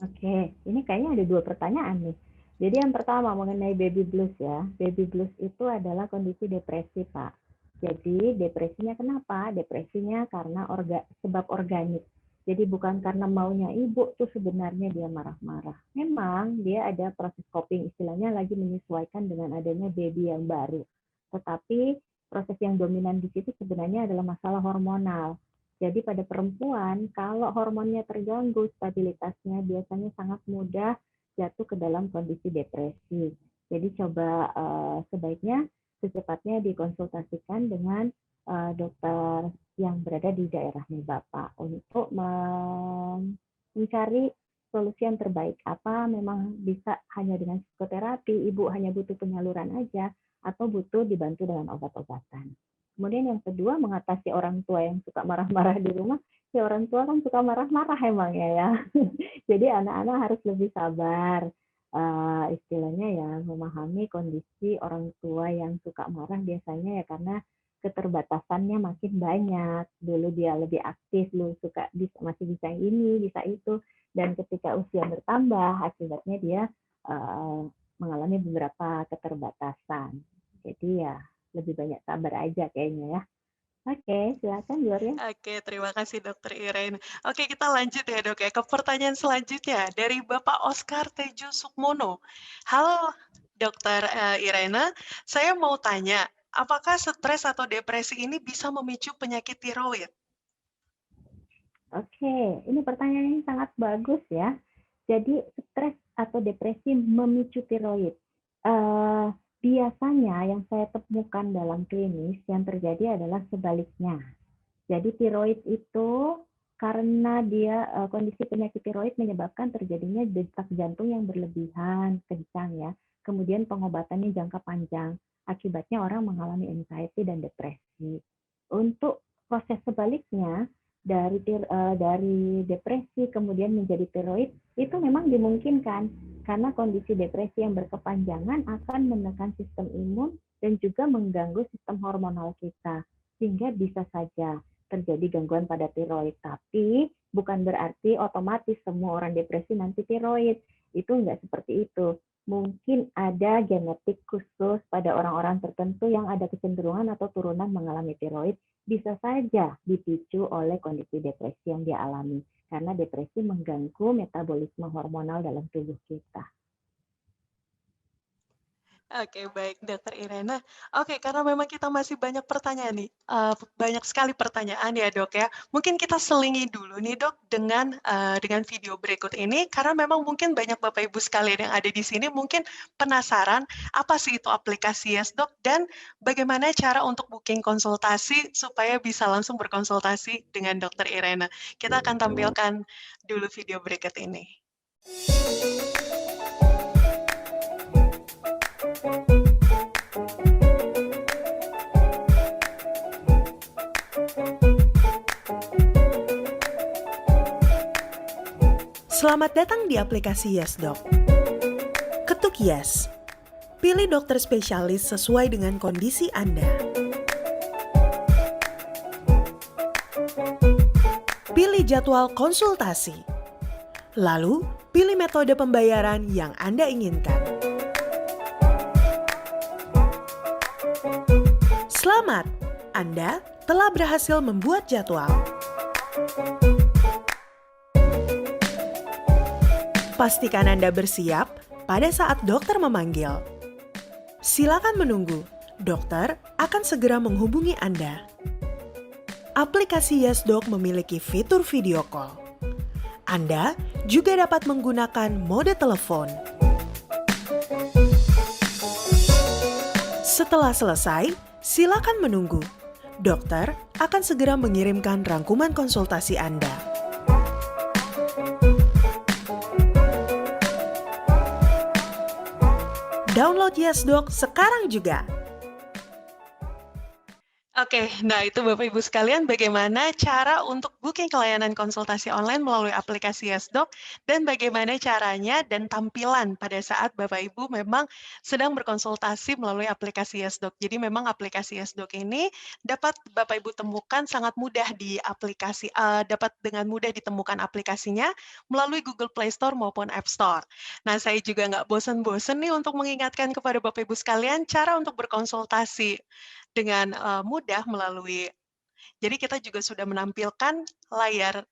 Oke, ini kayaknya ada dua pertanyaan nih. Jadi yang pertama mengenai baby blues ya. Baby blues itu adalah kondisi depresi, Pak. Jadi depresinya kenapa? Depresinya karena sebab organik. Jadi bukan karena maunya ibu tuh sebenarnya dia marah-marah. Memang dia ada proses coping, istilahnya lagi menyesuaikan dengan adanya baby yang baru. Tetapi proses yang dominan di situ sebenarnya adalah masalah hormonal. Jadi pada perempuan, kalau hormonnya terganggu stabilitasnya, biasanya sangat mudah jatuh ke dalam kondisi depresi. Jadi coba sebaiknya secepatnya dikonsultasikan dengan dokter yang berada di daerahnya Bapak untuk mencari solusi yang terbaik. Apa memang bisa hanya dengan psikoterapi, Ibu hanya butuh penyaluran aja, atau butuh dibantu dengan obat-obatan. Kemudian yang kedua, mengatasi orang tua yang suka marah-marah di rumah, ya orang tua kan suka marah-marah emangnya ya. Jadi anak-anak harus lebih sabar, istilahnya ya memahami kondisi orang tua yang suka marah biasanya ya karena keterbatasannya makin banyak. Dulu dia lebih aktif, dulu masih bisa ini, bisa itu, dan ketika usia bertambah, akibatnya dia mengalami beberapa keterbatasan. Jadi ya lebih banyak sabar aja kayaknya ya. Oke, silakan Gloria. Oke, terima kasih Dokter Irene. Oke, kita lanjut ya Dok ya ke pertanyaan selanjutnya dari Bapak Oscar Tejo Sukmono. Halo Dokter Irene, saya mau tanya, apakah stres atau depresi ini bisa memicu penyakit tiroid? Oke, ini pertanyaan yang sangat bagus ya. Jadi stres atau depresi memicu tiroid. Biasanya yang saya temukan dalam klinis yang terjadi adalah sebaliknya. Jadi tiroid itu karena dia kondisi penyakit tiroid menyebabkan terjadinya detak jantung yang berlebihan, kencang ya. Kemudian pengobatannya jangka panjang. Akibatnya orang mengalami anxiety dan depresi. Untuk proses sebaliknya dari depresi kemudian menjadi tiroid itu memang dimungkinkan karena kondisi depresi yang berkepanjangan akan menekan sistem imun dan juga mengganggu sistem hormonal kita sehingga bisa saja terjadi gangguan pada tiroid. Tapi bukan berarti otomatis semua orang depresi nanti tiroid. Itu enggak seperti itu. Mungkin ada genetik khusus pada orang-orang tertentu yang ada kecenderungan atau turunan mengalami tiroid, bisa saja dipicu oleh kondisi depresi yang dia alami. Karena depresi mengganggu metabolisme hormonal dalam tubuh kita. Oke, baik Dokter Irena. Oke, karena memang kita masih banyak pertanyaan nih, banyak sekali pertanyaan ya Dok ya. Mungkin kita selingi dulu nih Dok dengan video berikut ini, karena memang mungkin banyak Bapak Ibu sekalian yang ada di sini mungkin penasaran apa sih itu aplikasi YesDoc dan bagaimana cara untuk booking konsultasi supaya bisa langsung berkonsultasi dengan Dokter Irena. Kita akan tampilkan dulu video berikut ini. Selamat datang di aplikasi YesDoc. Ketuk Yes. Pilih dokter spesialis sesuai dengan kondisi Anda. Pilih jadwal konsultasi. Lalu, pilih metode pembayaran yang Anda inginkan. Selamat, Anda telah berhasil membuat jadwal. Pastikan Anda bersiap pada saat dokter memanggil. Silakan menunggu, dokter akan segera menghubungi Anda. Aplikasi YesDoc memiliki fitur video call. Anda juga dapat menggunakan mode telepon. Setelah selesai, silakan menunggu. Dokter akan segera mengirimkan rangkuman konsultasi Anda. Download YesDoc sekarang juga. Oke, nah itu Bapak Ibu sekalian bagaimana cara untuk booking layanan konsultasi online melalui aplikasi YesDoc dan bagaimana caranya dan tampilan pada saat Bapak Ibu memang sedang berkonsultasi melalui aplikasi YesDoc. Jadi memang aplikasi YesDoc ini dapat Bapak Ibu temukan sangat mudah di aplikasi, dapat dengan mudah ditemukan aplikasinya melalui Google Play Store maupun App Store. Nah, saya juga nggak bosan-bosan nih untuk mengingatkan kepada Bapak Ibu sekalian cara untuk berkonsultasi dengan mudah melalui jadi kita juga sudah menampilkan layar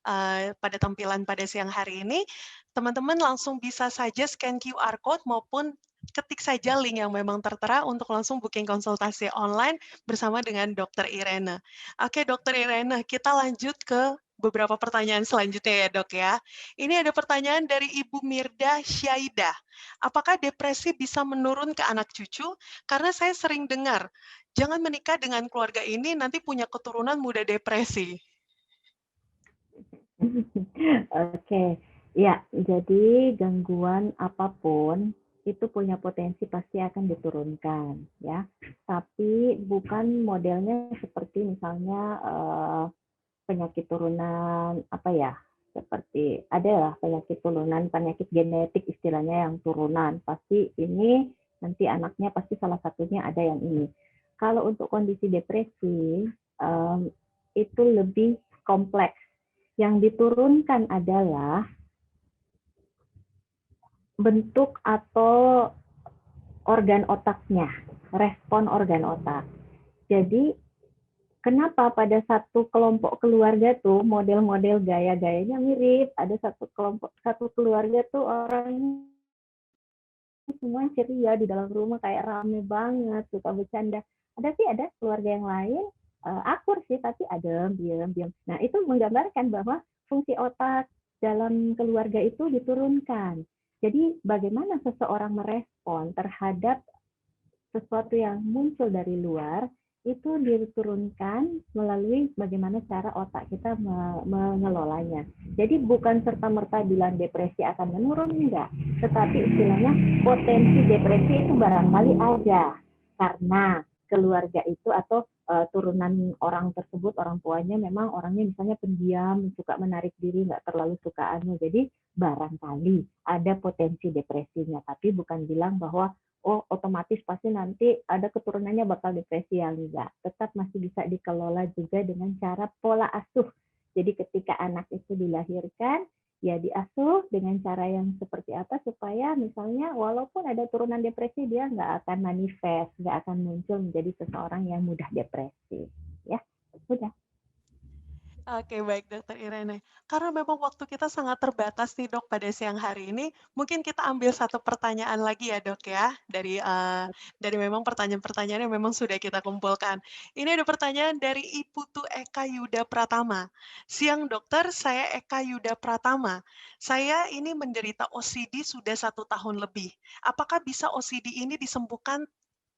pada tampilan pada siang hari ini, teman-teman langsung bisa saja scan QR code maupun ketik saja link yang memang tertera untuk langsung booking konsultasi online bersama dengan Dokter Irene. Oke, Dokter Irene, kita lanjut ke beberapa pertanyaan selanjutnya ya Dok ya. Ini ada pertanyaan dari Ibu Mirda Syaidah. Apakah depresi bisa menurun ke anak cucu? Karena saya sering dengar jangan menikah dengan keluarga ini, nanti punya keturunan mudah depresi. Oke, ya, jadi gangguan apapun itu punya potensi pasti akan diturunkan ya. Tapi bukan modelnya seperti misalnya penyakit turunan apa ya? Seperti adalah penyakit turunan, penyakit genetik istilahnya yang turunan. Pasti ini nanti anaknya pasti salah satunya ada yang ini. Kalau untuk kondisi depresi itu lebih kompleks. Yang diturunkan adalah bentuk atau organ otaknya, respon organ otak. Jadi kenapa pada satu kelompok keluarga tuh model-model gaya-gayanya mirip, ada satu keluarga tuh orang semua ceria di dalam rumah kayak rame banget, suka bercanda. Ada keluarga yang lain akur sih tapi ada diam. Nah itu menggambarkan bahwa fungsi otak dalam keluarga itu diturunkan. Jadi bagaimana seseorang merespon terhadap sesuatu yang muncul dari luar itu diturunkan melalui bagaimana cara otak kita mengelolanya. Jadi bukan serta-merta bilang depresi akan menurun, enggak. Tetapi istilahnya potensi depresi itu barangkali ada. Karena keluarga itu atau turunan orang tersebut, orang tuanya memang orangnya misalnya pendiam, suka menarik diri, nggak terlalu suka anu. Jadi barangkali ada potensi depresinya. Tapi bukan bilang bahwa oh otomatis pasti nanti ada keturunannya bakal depresi, yang enggak. Tetap masih bisa dikelola juga dengan cara pola asuh. Jadi ketika anak itu dilahirkan, ya diasuh dengan cara yang seperti apa supaya misalnya walaupun ada turunan depresi dia nggak akan manifest, nggak akan muncul menjadi seseorang yang mudah depresi. Ya, sudah. Oke, baik Dokter Irene. Karena memang waktu kita sangat terbatas nih Dok pada siang hari ini, mungkin kita ambil satu pertanyaan lagi ya Dok ya, dari memang pertanyaan-pertanyaan yang memang sudah kita kumpulkan. Ini ada pertanyaan dari Ibu Tu Eka Yuda Pratama. Siang dokter, saya Eka Yuda Pratama. Saya ini menderita OCD sudah 1 tahun lebih. Apakah bisa OCD ini disembuhkan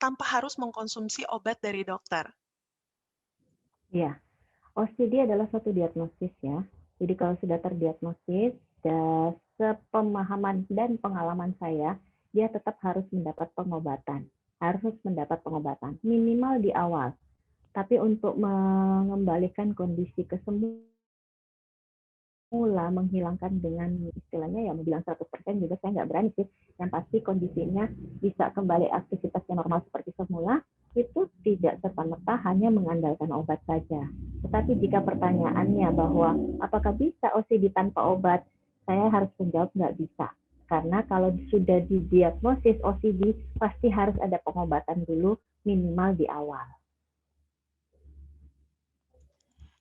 tanpa harus mengkonsumsi obat dari dokter? Ya, OCD adalah suatu diagnosis ya. Jadi kalau sudah terdiagnosis, sepemahaman dan pengalaman saya, dia tetap harus mendapat pengobatan. Harus mendapat pengobatan, minimal di awal. Tapi untuk mengembalikan kondisi ke semula, menghilangkan dengan istilahnya ya, bilang 100% juga saya nggak berani sih. Yang pasti kondisinya bisa kembali aktivitasnya normal seperti semula, itu tidak serta-merta hanya mengandalkan obat saja. Tetapi jika pertanyaannya bahwa apakah bisa OCD tanpa obat, saya harus menjawab nggak bisa. Karena kalau sudah didiagnosis OCD, pasti harus ada pengobatan dulu minimal di awal.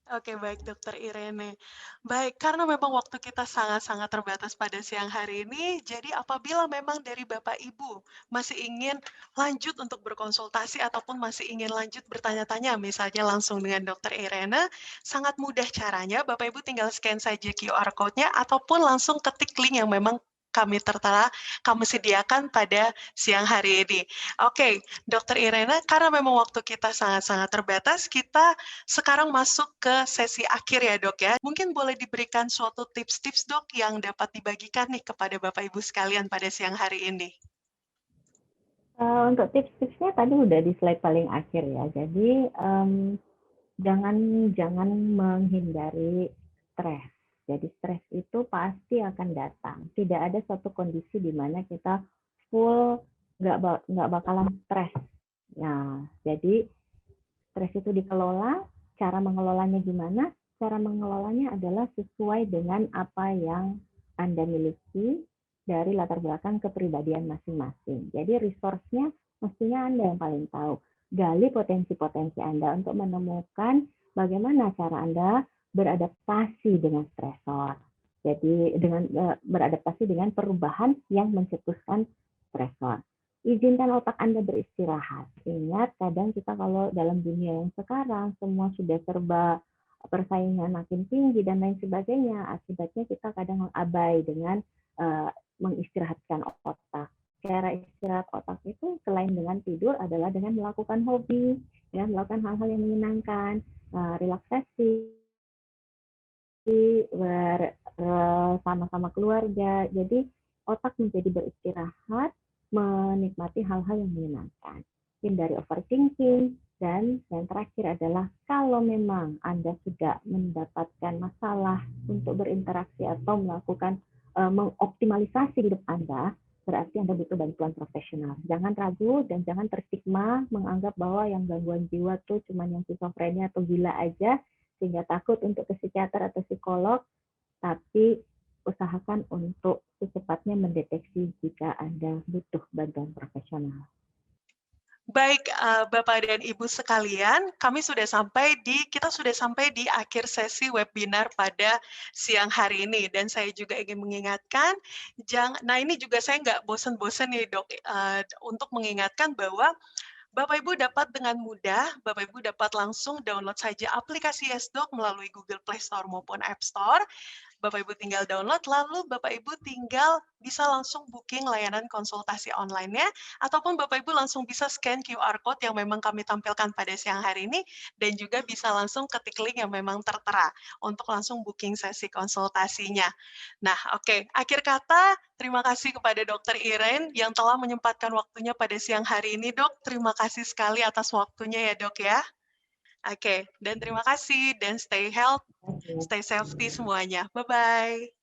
Oke, baik Dokter Irene. Baik, karena memang waktu kita sangat-sangat terbatas pada siang hari ini, jadi apabila memang dari Bapak Ibu masih ingin lanjut untuk berkonsultasi ataupun masih ingin lanjut bertanya-tanya, misalnya langsung dengan Dokter Irene, sangat mudah caranya, Bapak Ibu tinggal scan saja QR code-nya ataupun langsung ketik link yang memang kami sediakan pada siang hari ini. Oke, Dokter Irene, karena memang waktu kita sangat-sangat terbatas, kita sekarang masuk ke sesi akhir ya dok ya. Mungkin boleh diberikan suatu tips-tips dok yang dapat dibagikan nih kepada Bapak Ibu sekalian pada siang hari ini. Untuk tips-tipsnya tadi udah di slide paling akhir ya. Jadi jangan menghindari stres. Jadi stres itu pasti akan datang. Tidak ada suatu kondisi di mana kita full nggak bakalan stres. Nah, jadi stres itu dikelola. Cara mengelolanya gimana? Cara mengelolanya adalah sesuai dengan apa yang Anda miliki dari latar belakang kepribadian masing-masing. Jadi resource-nya mestinya Anda yang paling tahu. Gali potensi-potensi Anda untuk menemukan bagaimana cara Anda beradaptasi dengan stresor. Jadi dengan beradaptasi dengan perubahan yang mencetuskan stresor. Izinkan otak Anda beristirahat. Ingat, kadang kita kalau dalam dunia yang sekarang, semua sudah serba persaingan makin tinggi dan lain sebagainya, akibatnya kita kadang abai dengan mengistirahatkan otak. Cara istirahat otak itu selain dengan tidur adalah dengan melakukan hobi, dengan melakukan hal-hal yang menyenangkan, relaksasi, bersama-sama keluarga. Jadi otak menjadi beristirahat, menikmati hal-hal yang menyenangkan. Hindari overthinking, dan yang terakhir adalah kalau memang Anda sudah mendapatkan masalah untuk berinteraksi atau melakukan mengoptimalisasi hidup Anda, berarti Anda butuh bantuan profesional. Jangan ragu dan jangan terstigma menganggap bahwa yang gangguan jiwa tuh cuma yang skizofrenia atau gila aja, sehingga takut untuk ke psikiater atau psikolog, tapi usahakan untuk secepatnya mendeteksi jika Anda butuh bantuan profesional. Baik, Bapak dan Ibu sekalian, kita sudah sampai di akhir sesi webinar pada siang hari ini, dan saya juga ingin mengingatkan, nah ini juga saya nggak bosen-bosen nih dok, untuk mengingatkan bahwa Bapak Ibu dapat dengan mudah, Bapak Ibu dapat langsung download saja aplikasi YesDoc melalui Google Play Store maupun App Store. Bapak Ibu tinggal download, lalu Bapak Ibu tinggal bisa langsung booking layanan konsultasi online-nya, ataupun Bapak Ibu langsung bisa scan QR Code yang memang kami tampilkan pada siang hari ini, dan juga bisa langsung ketik link yang memang tertera untuk langsung booking sesi konsultasinya. Nah, oke. Akhir kata, terima kasih kepada Dr. Iren yang telah menyempatkan waktunya pada siang hari ini, Dok. Terima kasih sekali atas waktunya ya, Dok ya. Oke, dan terima kasih dan stay health, stay safety semuanya. Bye-bye.